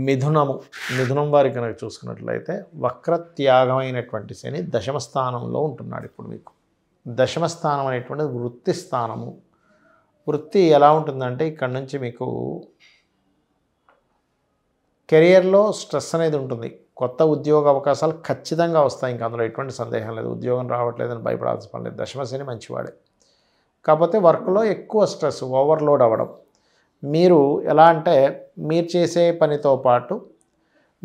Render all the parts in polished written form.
మిథునము మిథునం వారి కనుక చూసుకున్నట్లయితే వక్రత్యాగమైనటువంటి శని దశమ స్థానంలో ఉంటున్నాడు. ఇప్పుడు మీకు దశమ స్థానం అనేటువంటిది వృత్తి స్థానము. వృత్తి ఎలా ఉంటుందంటే ఇక్కడ నుంచి మీకు కెరియర్లో స్ట్రెస్ అనేది ఉంటుంది. కొత్త ఉద్యోగ అవకాశాలు ఖచ్చితంగా వస్తాయి, ఇంకా అందులో ఎటువంటి సందేహం లేదు. ఉద్యోగం రావట్లేదని భయపడాల్సిన పని లేదు. దశమ శని మంచివాడే, కాకపోతే వర్క్లో ఎక్కువ స్ట్రెస్, ఓవర్లోడ్ అవ్వడం. మీరు ఎలా అంటే మీరు చేసే పనితో పాటు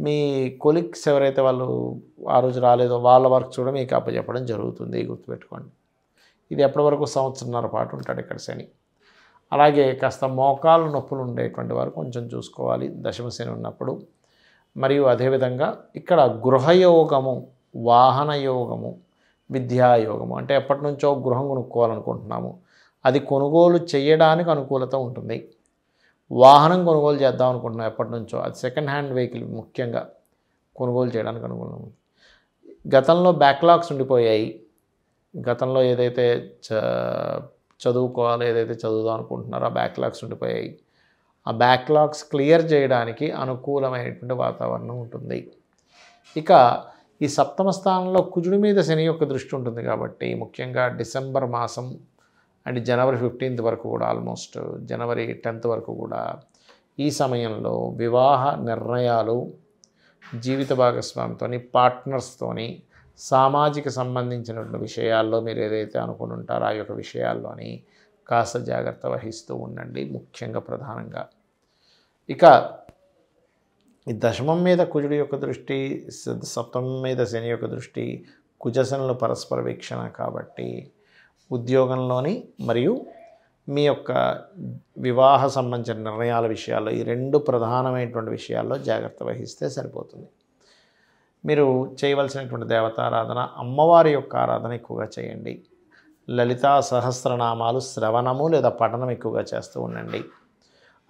మీ కొలీగ్స్ ఎవరైతే వాళ్ళు ఆ రోజు రాలేదో వాళ్ళ వర్క్ కూడా మీకు అప్పచెప్పడం జరుగుతుంది, గుర్తుపెట్టుకోండి. ఇది ఎప్పటి వరకు సంవత్సరంన్నర పాటు ఉంటాడు ఇక్కడ శని. అలాగే కాస్త మోకాలు నొప్పులు ఉండేటువంటి వారు కొంచెం చూసుకోవాలి దశమ శని ఉన్నప్పుడు. మరియు అదేవిధంగా ఇక్కడ గృహయోగము, వాహన యోగము, విద్యాయోగము, అంటే ఎప్పటి నుంచో గృహం కొనుక్కోవాలనుకుంటున్నాము, అది కొనుగోలు చేయడానికి అనుకూలత ఉంటుంది. వాహనం కొనుగోలు చేద్దాం అనుకుంటున్నాం ఎప్పటి నుంచో, అది సెకండ్ హ్యాండ్ వెహికల్ ముఖ్యంగా కొనుగోలు చేయడానికి అనుకూలంగా ఉంది. గతంలో బ్యాక్లాగ్స్ ఉండిపోయాయి. గతంలో ఏదైతే చదువుకోవాలో, ఏదైతే చదువుదాం అనుకుంటున్నారో ఆ బ్యాక్లాగ్స్ ఉండిపోయాయి. ఆ బ్యాక్లాగ్స్ క్లియర్ చేయడానికి అనుకూలమైనటువంటి వాతావరణం ఉంటుంది. ఇక ఈ సప్తమ స్థానంలో కుజుడి మీద శని యొక్క దృష్టి ఉంటుంది కాబట్టి ముఖ్యంగా డిసెంబర్ మాసం అండ్ జనవరి 15th వరకు కూడా, ఆల్మోస్ట్ జనవరి 10th వరకు కూడా ఈ సమయంలో వివాహ నిర్ణయాలు, జీవిత భాగస్వామితోని, పార్ట్నర్స్తోని, సామాజిక సంబంధించినటువంటి విషయాల్లో మీరు ఏదైతే అనుకుని ఉంటారో ఆ యొక్క విషయాల్లోని కాస్త జాగ్రత్త వహిస్తూ ఉండండి, ముఖ్యంగా ప్రధానంగా. ఇక ఈ దశమం మీద కుజుడి యొక్క దృష్టి, సప్తమం మీద శని యొక్క దృష్టి, కుజశనులు పరస్పర వీక్షణ కాబట్టి ఉద్యోగంలోని మరియు మీ యొక్క వివాహ సంబంధించిన నిర్ణయాల విషయాల్లో, ఈ రెండు ప్రధానమైనటువంటి విషయాల్లో జాగ్రత్త వహిస్తే సరిపోతుంది. మీరు చేయవలసినటువంటి దేవతారాధన, అమ్మవారి యొక్క ఆరాధన ఎక్కువగా చేయండి. లలితా సహస్రనామాలు శ్రవణము లేదా పఠనం ఎక్కువగా చేస్తూ ఉండండి.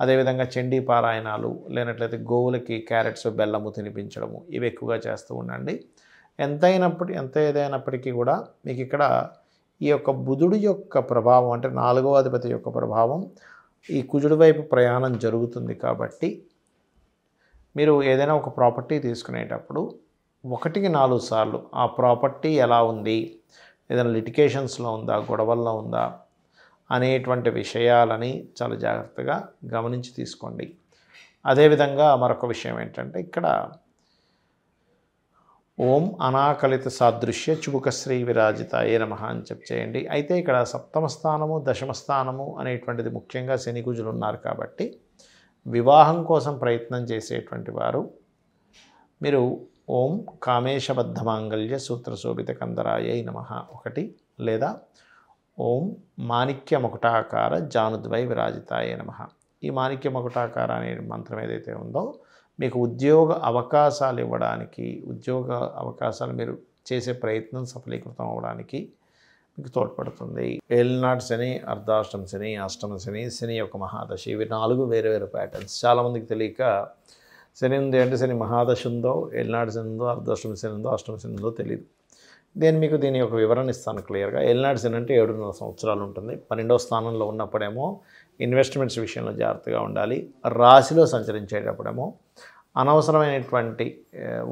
అదేవిధంగా చండీ పారాయణాలు, లేనట్లయితే గోవులకి క్యారెట్స్ బెల్లము తినిపించడము, ఇవి ఎక్కువగా చేస్తూ ఉండండి. ఎంత ఏదైనప్పటికీ కూడా మీకు ఇక్కడ ఈ యొక్క బుధుడి యొక్క ప్రభావం, అంటే 4వ అధిపతి యొక్క ప్రభావం ఈ కుజుడి వైపు ప్రయాణం జరుగుతుంది కాబట్టి మీరు ఏదైనా ఒక ప్రాపర్టీ తీసుకునేటప్పుడు 1కి 4 సార్లు ఆ ప్రాపర్టీ ఎలా ఉంది, ఏదైనా లిటికేషన్స్లో ఉందా, గొడవల్లో ఉందా అనేటువంటి విషయాలని చాలా జాగ్రత్తగా గమనించి తీసుకోండి. అదేవిధంగా మరొక విషయం ఏంటంటే ఇక్కడ ఓం అనాకలిత సాదృశ్య చుబుకశ్రీ విరాజితాయే నమః అని చేయండి. అయితే ఇక్కడ సప్తమ స్థానము, దశమ స్థానము అనేటువంటిది ముఖ్యంగా శని కుజులు ఉన్నారు కాబట్టి వివాహం కోసం ప్రయత్నం చేసేటువంటి వారు మీరు ఓం కామేశబద్ధ మాంగళ్య సూత్రశోభిత కందరాయై నమః ఒకటి, లేదా ఓం మాణిక్య ముకుటాకార జానుద్వై విరాజితాయే నమః. ఈ మాణిక్య ముకుటాకార అనే మంత్రం ఏదైతే ఉందో మీకు ఉద్యోగ అవకాశాలు ఇవ్వడానికి, ఉద్యోగ అవకాశాలు మీరు చేసే ప్రయత్నం సఫలీకృతం అవ్వడానికి మీకు తోడ్పడుతుంది. ఏలినాటి శని, అర్ధాష్టమ శని, అష్టమ శని, శని యొక్క మహాదశ, ఇవి 4 వేరు వేరు ప్యాటర్న్స్. చాలామందికి తెలియక శని ఉంది అంటే శని మహాదశ ఉందో, ఏలినాటి శని ఉందో, అర్ధాష్టమ శని ఉందో, అష్టమ శని ఉందో తెలియదు. దీని యొక్క వివరణ ఇస్తాను క్లియర్గా. ఏలినాటి శని అంటే 7.5 సంవత్సరాలు ఉంటుంది. 12వ స్థానంలో ఉన్నప్పుడేమో ఇన్వెస్ట్మెంట్స్ విషయంలో జాగ్రత్తగా ఉండాలి. రాశిలో సంచరించేటప్పుడేమో అనవసరమైనటువంటి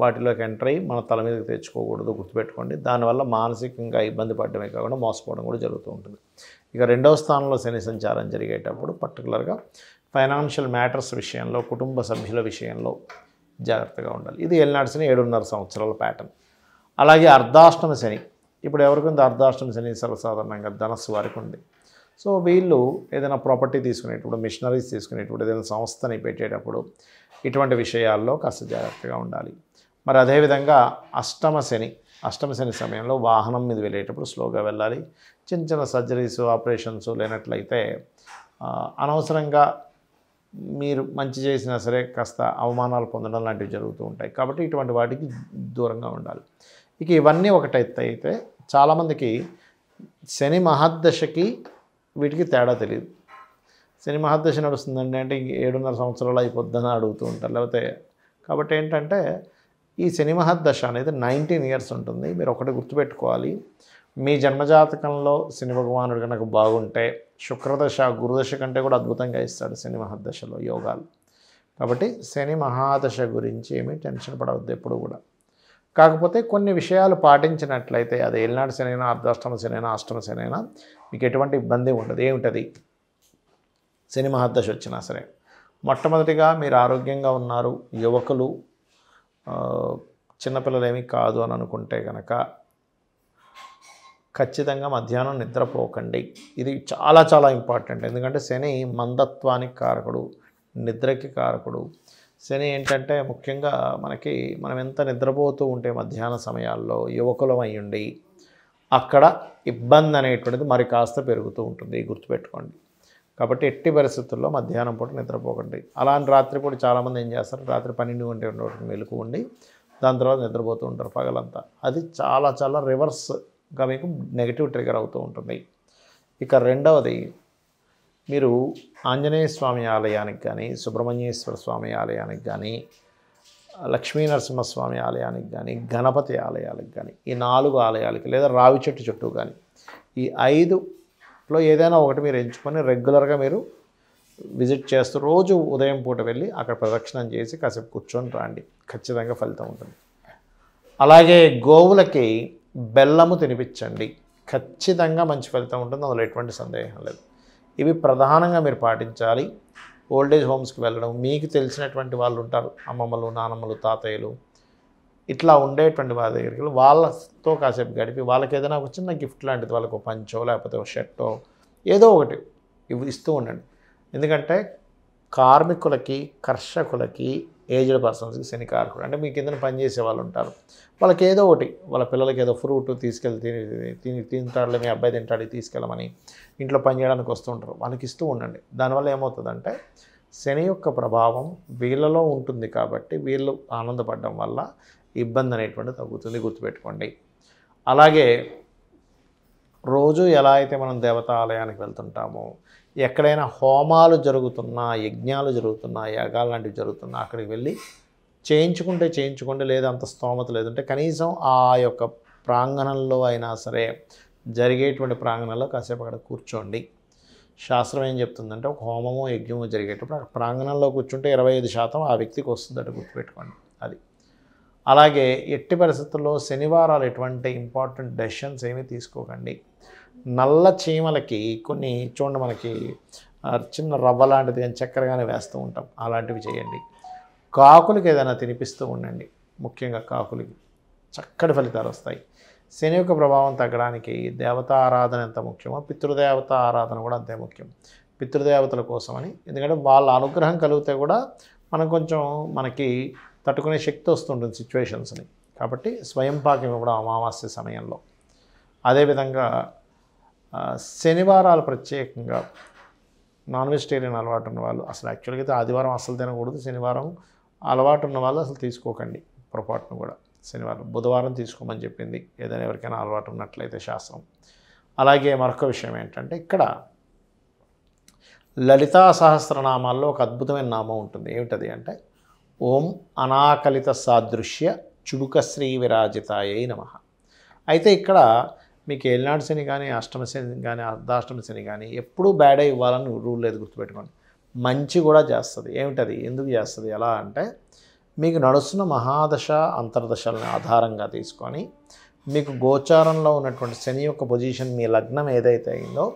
వాటిలోకి ఎంటర్ అయ్యి మన తల మీదకి తెచ్చుకోకూడదు, గుర్తుపెట్టుకోండి. దానివల్ల మానసికంగా ఇబ్బంది పడడమే కాకుండా మోసపోవడం కూడా జరుగుతూ ఉంటుంది. ఇక 2వ స్థానంలో శని సంచారం జరిగేటప్పుడు పర్టికులర్గా ఫైనాన్షియల్ మ్యాటర్స్ విషయంలో, కుటుంబ సభ్యుల విషయంలో జాగ్రత్తగా ఉండాలి. ఇది ఏలినాటి శని 7.5 సంవత్సరాల ప్యాటర్న్. అలాగే అర్ధాష్టమ శని, ఇప్పుడు ఎవరికి ఉంది అర్ధాష్టమ శని? సర్వసాధారణంగా ధనస్సు వారికి ఉంది. సో వీళ్ళు ఏదైనా ప్రాపర్టీ తీసుకునేటప్పుడు, మిషనరీస్ తీసుకునేటప్పుడు, ఏదైనా సంస్థని పెట్టేటప్పుడు ఇటువంటి విషయాల్లో కాస్త జాగ్రత్తగా ఉండాలి. మరి అదేవిధంగా అష్టమ శని సమయంలో వాహనం మీద వెళ్ళేటప్పుడు స్లోగా వెళ్ళాలి. చిన్న సర్జరీస్, ఆపరేషన్స్ లేనట్లయితే అనవసరంగా మీరు మంచి చేసినా సరే కాస్త అవమానాలు పొందడం లాంటివి జరుగుతూ ఉంటాయి. కాబట్టి ఇటువంటి వాటికి దూరంగా ఉండాలి. ఇక ఇవన్నీ ఒకటి అయితే చాలామందికి శని మహాదశకి వీటికి తేడా తెలియదు. శని మహాదశ నడుస్తుందండి అంటే 7.5 సంవత్సరాలు అయిపోద్దని అడుగుతూ ఉంటారు. లేకపోతే కాబట్టి ఏంటంటే ఈ శని మహాదశ అనేది 19 ఇయర్స్ ఉంటుంది. మీరు ఒకటి గుర్తుపెట్టుకోవాలి, మీ జన్మజాతకంలో శని భగవానుడు కనుక బాగుంటే శుక్రదశ, గురుదశ కంటే కూడా అద్భుతంగా ఇస్తాడు శని మహాదశలో యోగాలు. కాబట్టి శని మహాదశ గురించి ఏమీ టెన్షన్ పడవద్దు ఎప్పుడు కూడా. కాకపోతే కొన్ని విషయాలు పాటించినట్లయితే అది ఏలినాటి శనైనా, అర్ధాష్టమ శనైనా, అష్టమ శనైనా మీకు ఎటువంటి ఇబ్బంది ఉండదు. ఏమిటది? శని మహాదశ వచ్చినా సరే మొట్టమొదటిగా మీరు ఆరోగ్యంగా ఉన్నారు, యువకులు, చిన్నపిల్లలు ఏమీ కాదు అని అనుకుంటే కనుక ఖచ్చితంగా మధ్యాహ్నం నిద్రపోకండి. ఇది చాలా చాలా ఇంపార్టెంట్. ఎందుకంటే శని మందత్వానికి కారకుడు, నిద్రకి కారకుడు. శని ఏంటంటే ముఖ్యంగా మనం ఎంత నిద్రపోతూ ఉంటే మధ్యాహ్న సమయాల్లో యువకులం అయ్యుండి అక్కడ ఇబ్బంది అనేటువంటిది మరి కాస్త పెరుగుతూ ఉంటుంది, గుర్తుపెట్టుకోండి. కాబట్టి ఎట్టి పరిస్థితుల్లో మధ్యాహ్నం పూట నిద్రపోకండి. అలా అని రాత్రిపూట చాలామంది ఏం చేస్తారు, రాత్రి 12 గంటల వరకు మెలుకు ఉండి దాని తర్వాత నిద్రపోతూ ఉంటారు పగలంతా. అది చాలా చాలా రివర్స్గా మీకు నెగిటివ్ ట్రిగర్ అవుతూ ఉంటుంది. ఇక రెండవది, మీరు ఆంజనేయ స్వామి ఆలయానికి కానీ, సుబ్రహ్మణ్యేశ్వర స్వామి ఆలయానికి కానీ, లక్ష్మీ నరసింహస్వామి ఆలయానికి కానీ, గణపతి ఆలయాలకు కానీ, ఈ 4 ఆలయాలకి లేదా రావి చెట్టు చుట్టూ కానీ, ఈ 5లో ఏదైనా ఒకటి మీరు ఎంచుకొని రెగ్యులర్గా మీరు విజిట్ చేస్తూ రోజు ఉదయం పూట వెళ్ళి అక్కడ ప్రదక్షిణం చేసి కాసేపు కూర్చొని రండి. ఖచ్చితంగా ఫలితం ఉంటుంది. అలాగే గోవులకి బెల్లము తినిపించండి. ఖచ్చితంగా మంచి ఫలితం ఉంటుంది, అందులో ఎటువంటి సందేహం లేదు. ఇవి ప్రధానంగా మీరు పాటించాలి. ఓల్డేజ్ హోమ్స్కి వెళ్ళడం, మీకు తెలిసినటువంటి వాళ్ళు ఉంటారు, అమ్మమ్మలు, నానమ్మలు, తాతయ్యలు, ఇట్లా ఉండేటువంటి వాళ్ళ దగ్గరికి వెళ్ళి వాళ్ళతో కాసేపు గడిపి వాళ్ళకి ఏదైనా ఒక చిన్న గిఫ్ట్ లాంటిది, వాళ్ళకు ఒక పంచో లేకపోతే ఒక షర్టో ఏదో ఒకటి ఇస్తూ ఉండండి. ఎందుకంటే కార్మికులకి, కర్షకులకి, ఏజ్డ్ పర్సన్స్కి శని కారకుడు. అంటే మీ కింద పనిచేసే వాళ్ళు ఉంటారు, వాళ్ళకి ఏదో ఒకటి, వాళ్ళ పిల్లలకి ఏదో ఫ్రూట్ తీసుకెళ్ళి తింటాడులే, మీ అబ్బాయి తింటాడు తీసుకెళ్ళమని ఇంట్లో పని చేయడానికి వస్తూ ఉంటారు, వాళ్ళకి ఇస్తూ ఉండండి. దానివల్ల ఏమవుతుందంటే శని యొక్క ప్రభావం వీళ్ళలో ఉంటుంది కాబట్టి వీళ్ళు ఆనందపడడం వల్ల ఇబ్బంది అనేటువంటి తగ్గుతుంది, గుర్తుపెట్టుకోండి. అలాగే రోజు ఎలా అయితే మనం దేవతా ఆలయానికి వెళ్తుంటామో, ఎక్కడైనా హోమాలు జరుగుతున్నా, యజ్ఞాలు జరుగుతున్నా, యాగాలు లాంటివి జరుగుతున్నా అక్కడికి వెళ్ళి చేయించుకోండి. లేదా అంత స్తోమత లేదంటే కనీసం ఆ యొక్క ప్రాంగణంలో అయినా సరే, జరిగేటువంటి ప్రాంగణంలో కాసేపు అక్కడ కూర్చోండి. శాస్త్రం ఏం చెప్తుందంటే ఒక హోమమో యజ్ఞమో జరిగేటప్పుడు ఆ ప్రాంగణంలో కూర్చుంటే 25% ఆ వ్యక్తికి వస్తుందట, గుర్తుపెట్టుకోండి. అది అలాగే ఎట్టి పరిస్థితుల్లో శనివారాలు ఎటువంటి ఇంపార్టెంట్ డెసిషన్స్ ఏమీ తీసుకోకండి. నల్ల చీమలకి కొన్ని చూడండి, మనకి చిన్న రవ్వ లాంటిది కానీ చక్కెర కానీ వేస్తూ ఉంటాం, అలాంటివి చేయండి. కాకులకి ఏదైనా తినిపిస్తూ ఉండండి, ముఖ్యంగా కాకులకి చక్కటి ఫలితాలు వస్తాయి. శని యొక్క ప్రభావం తగ్గడానికి దేవతా ఆరాధన ఎంత ముఖ్యమో పితృదేవత ఆరాధన కూడా అంతే ముఖ్యం. పితృదేవతల కోసమని, ఎందుకంటే వాళ్ళ అనుగ్రహం కలిగితే కూడా మనం కొంచెం మనకి తట్టుకునే శక్తి వస్తుంటుంది సిచ్యువేషన్స్ని. కాబట్టి స్వయం పాకం ఇవ్వడం అమావాస్య సమయంలో. అదేవిధంగా శనివారాలు ప్రత్యేకంగా నాన్ వెజిటేరియన్ అలవాటు ఉన్న వాళ్ళు, అసలు యాక్చువల్గా అయితే ఆదివారం అసలు తినకూడదు, శనివారం అలవాటు ఉన్న వాళ్ళు అసలు తీసుకోకండి పొరపాటును కూడా. శనివారం, బుధవారం తీసుకోమని చెప్పింది ఏదైనా ఎవరికైనా అలవాటు ఉన్నట్లయితే శాస్త్రం. అలాగే మరొక విషయం ఏంటంటే, ఇక్కడ లలితా సహస్రనామాల్లో ఒక అద్భుతమైన నామం ఉంటుంది. ఏమిటది అంటే ఓం అనాకలిత సాదృశ్య చుడుకశ్రీ విరాజితాయై నమః. అయితే ఇక్కడ మీకు ఏలినాటి శని కానీ, అష్టమ శని కానీ, అర్ధాష్టమ శని కానీ ఎప్పుడూ బ్యాడే ఇవ్వాలని రూల్ లేదు, గుర్తుపెట్టుకోండి. మంచి కూడా చేస్తుంది. ఏమిటది, ఎందుకు చేస్తుంది, ఎలా అంటే మీకు నడుస్తున్న మహాదశ అంతర్దశలను ఆధారంగా తీసుకొని మీకు గోచారంలో ఉన్నటువంటి శని యొక్క పొజిషన్, మీ లగ్నం ఏదైతే అయిందో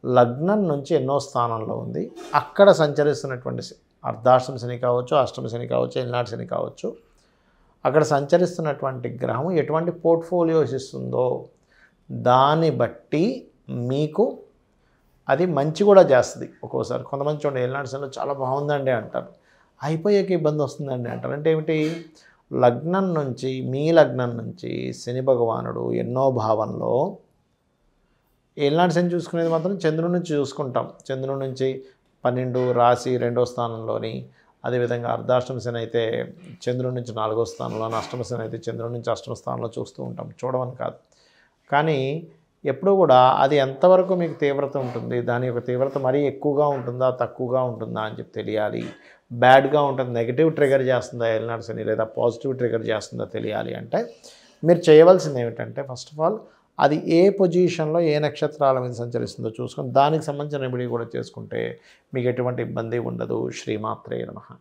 లగ్నం నుంచి ఎన్నో స్థానంలో ఉంది, అక్కడ సంచరిస్తున్నటువంటి అర్ధాష్టమ శని కావచ్చు, అష్టమ శని కావచ్చు, ఏలినాటి శని కావచ్చు, అక్కడ సంచరిస్తున్నటువంటి గ్రహం ఎటువంటి పోర్ట్ఫోలియోస్ ఇస్తుందో దాన్ని బట్టి మీకు అది మంచి కూడా చేస్తుంది. ఒక్కోసారి కొంతమంది చూడండి ఏలినాటి శనిలో చాలా బాగుందండి అంటారు, అయిపోయాక ఇబ్బంది వస్తుందండి అంటారు. అంటే ఏమిటి, లగ్నం నుంచి, మీ లగ్నం నుంచి శని భగవానుడు ఎన్నో భావంలో, ఏలినాటి శని చూసుకునేది మాత్రం చంద్రుడి నుంచి చూసుకుంటాం. చంద్రుడి నుంచి 12 రాశి 2వ స్థానంలోని, అదేవిధంగా అర్ధాష్టమ శని అయితే చంద్రుడి నుంచి 4వ స్థానంలో, అష్టమ శని అయితే చంద్రుడి నుంచి 8వ స్థానంలో చూస్తూ ఉంటాం, చూడమని కాదు. కానీ ఎప్పుడూ కూడా అది ఎంతవరకు మీకు తీవ్రత ఉంటుంది, దాని యొక్క తీవ్రత మరీ ఎక్కువగా ఉంటుందా తక్కువగా ఉంటుందా అని చెప్పి తెలియాలి. బ్యాడ్గా ఉంటుంది, నెగిటివ్ ట్రిగర్ చేస్తుందా ఏలినాటి శని, లేదా పాజిటివ్ ట్రిగర్ చేస్తుందా తెలియాలి అంటే మీరు చేయవలసింది ఏమిటంటే, ఫస్ట్ ఆఫ్ ఆల్ అది ఏ పొజిషన్లో ఏ నక్షత్రాల మీద సంచరిస్తుందో చూసుకొని దానికి సంబంధించిన రెమెడీ కూడా చేసుకుంటే మీకు ఎటువంటి ఇబ్బంది ఉండదు. శ్రీమాత్రే నమః.